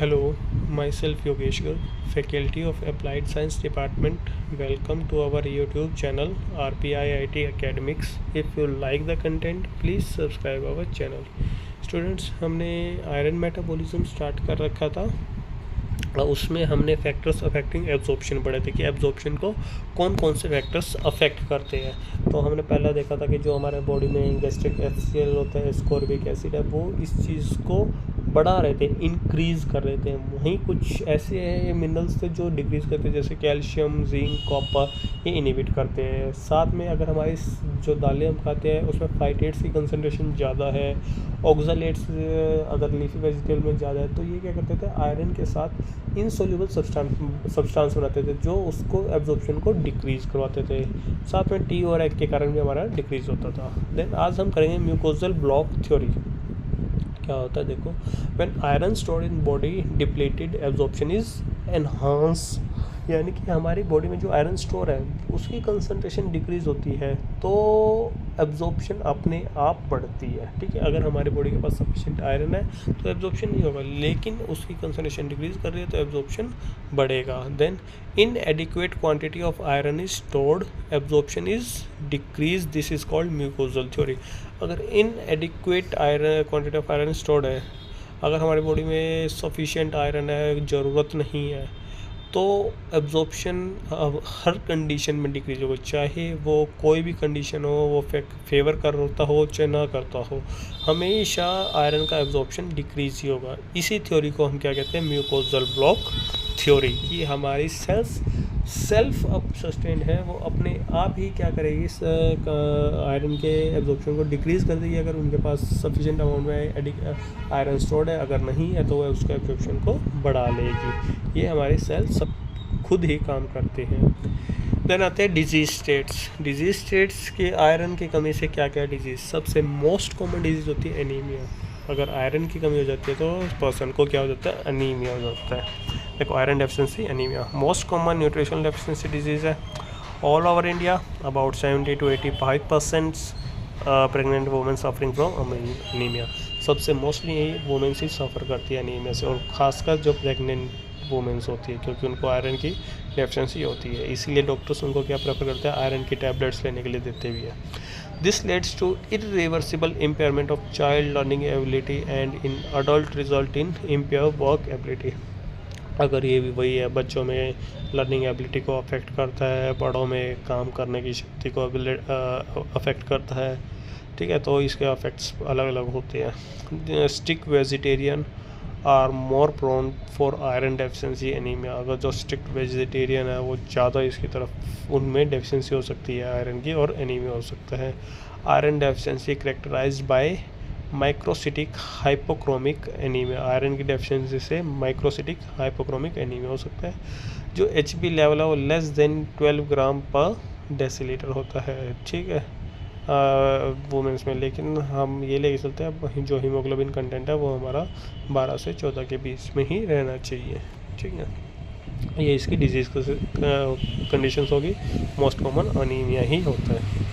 Hello, myself Yogesh Garg, Faculty of Applied Science Department. Welcome to our YouTube channel RPIIT Academics. If you like the content, please subscribe our channel. Students, हमने iron metabolism start कर रखा था और उसमें हमने factors affecting absorption पढ़े थे कि एब्जॉर्प्शन को कौन कौन से फैक्टर्स अफेक्ट करते हैं। तो हमने पहला देखा था कि जो हमारे बॉडी में गैस्ट्रिक HCl होता है, एस्कॉर्बिक एसिड है, वो इस चीज़ को बढ़ा रहे थे, इंक्रीज़ कर रहे थे। वहीं कुछ ऐसे मिनरल्स थे जो डिक्रीज़ करते हैं, जैसे कैल्शियम, जिंक, कॉपर, ये इनहिबिट करते हैं। साथ में अगर हमारी जो दालें हम खाते हैं उसमें फाइटेट्स की कंसनट्रेशन ज़्यादा है, ऑक्सलेट्स अगर लीफी वेजिटेबल में ज़्यादा है, तो ये क्या करते थे, आयरन के साथ इनसोल्यूबल सब्सटेंस बनाते थे जो उसको एब्जॉर्प्शन को डिक्रीज़ करवाते थे। साथ में टी और एग के कारण भी हमारा डिक्रीज़ होता था। देन आज हम करेंगे म्यूकोजल ब्लॉक थ्योरी। क्या होता है देखो, when iron stored in body depleted absorption is enhance, यानी कि हमारी बॉडी में जो आयरन स्टोर है उसकी कंसंट्रेशन डिक्रीज़ होती है तो एब्जॉर्प्शन अपने आप बढ़ती है। ठीक है, अगर हमारी बॉडी के पास सफिशिएंट आयरन है तो एब्जॉर्प्शन नहीं होगा, लेकिन उसकी कंसंट्रेशन डिक्रीज़ कर रही है तो एब्जॉर्प्शन बढ़ेगा। Then inadequate quantity of iron is stored, absorption is decrease, this is called mucosal theory. अगर inadequate iron quantity of iron stored है, अगर हमारी बॉडी में सफिशिएंट आयरन है, ज़रूरत नहीं है, तो एब्जॉर्प्शन हर कंडीशन में डिक्रीज होगा, चाहे वो कोई भी कंडीशन हो, वो फेवर करता हो चाहे ना करता हो, हमेशा आयरन का एब्जॉर्प्शन डिक्रीज ही होगा। इसी थ्योरी को हम क्या कहते हैं, म्यूकोजल ब्लॉक थ्योरी। कि हमारी सेल्स सेल्फ अप सस्टेन्ड है, वो अपने आप ही क्या करेगी, इस आयरन के एब्जॉर्प्शन को डिक्रीज़ कर देगी अगर उनके पास सफिशिएंट अमाउंट में आयरन स्टोर्ड है। अगर नहीं है तो वह उसका एब्जॉर्प्शन को बढ़ा लेगी। ये हमारी सेल्स सब खुद ही काम करते हैं। देन आते हैं डिजीज स्टेट्स। डिजीज स्टेट्स के आयरन की कमी से क्या क्या डिजीज़, सबसे मोस्ट कॉमन डिजीज़ होती है एनीमिया। अगर आयरन की कमी हो जाती है तो पर्सन को क्या हो जाता है, अनीमिया हो जाता है। देखो, iron deficiency, anaemia most common nutritional deficiency disease है all over India. About 70 to 85% pregnant women suffering from anaemia. सबसे मोस्टली यही वुमेन्स ही सफ़र करती है अनीमिया से, और ख़ासकर जो प्रेग्नेंट वुमेन्स होती है, क्योंकि उनको आयरन की डेफिशिएंसी होती है। इसीलिए डॉक्टर्स उनको क्या प्रेफर करते हैं, आयरन की टैबलेट्स लेने के लिए देते भी है। This leads to irreversible impairment of child learning ability and in adult result in impair work ability. अगर ये भी वही है, बच्चों में लर्निंग एबिलिटी को अफेक्ट करता है, बड़ों में काम करने की शक्ति को अफेक्ट करता है। ठीक है, तो इसके अफेक्ट्स अलग अलग होते हैं। Strict vegetarian are more prone for iron deficiency anaemia. अगर जो स्ट्रिक्ट वेजिटेरियन है वो ज़्यादा इसकी तरफ, उनमें डेफिशिएंसी हो सकती है आयरन की, और एनीमिया हो सकता है। Iron deficiency characterised by microcytic hypochromic anaemia. Iron की डेफिशिएंसी से माइक्रोसिटिक हाइपोक्रोमिक एनीमिया हो सकता है। जो HB लेवल है वो लेस देन 12 ग्राम पर डेसीलीटर होता है। ठीक है, वुमेंस में। लेकिन हम ये लेके चलते हैं, जो हीमोग्लोबिन कंटेंट है वो हमारा 12 से 14 के बीच में ही रहना चाहिए। ठीक है, ये इसकी डिजीज़ कंडीशंस होगी। मोस्ट कॉमन अनीमिया ही होता है।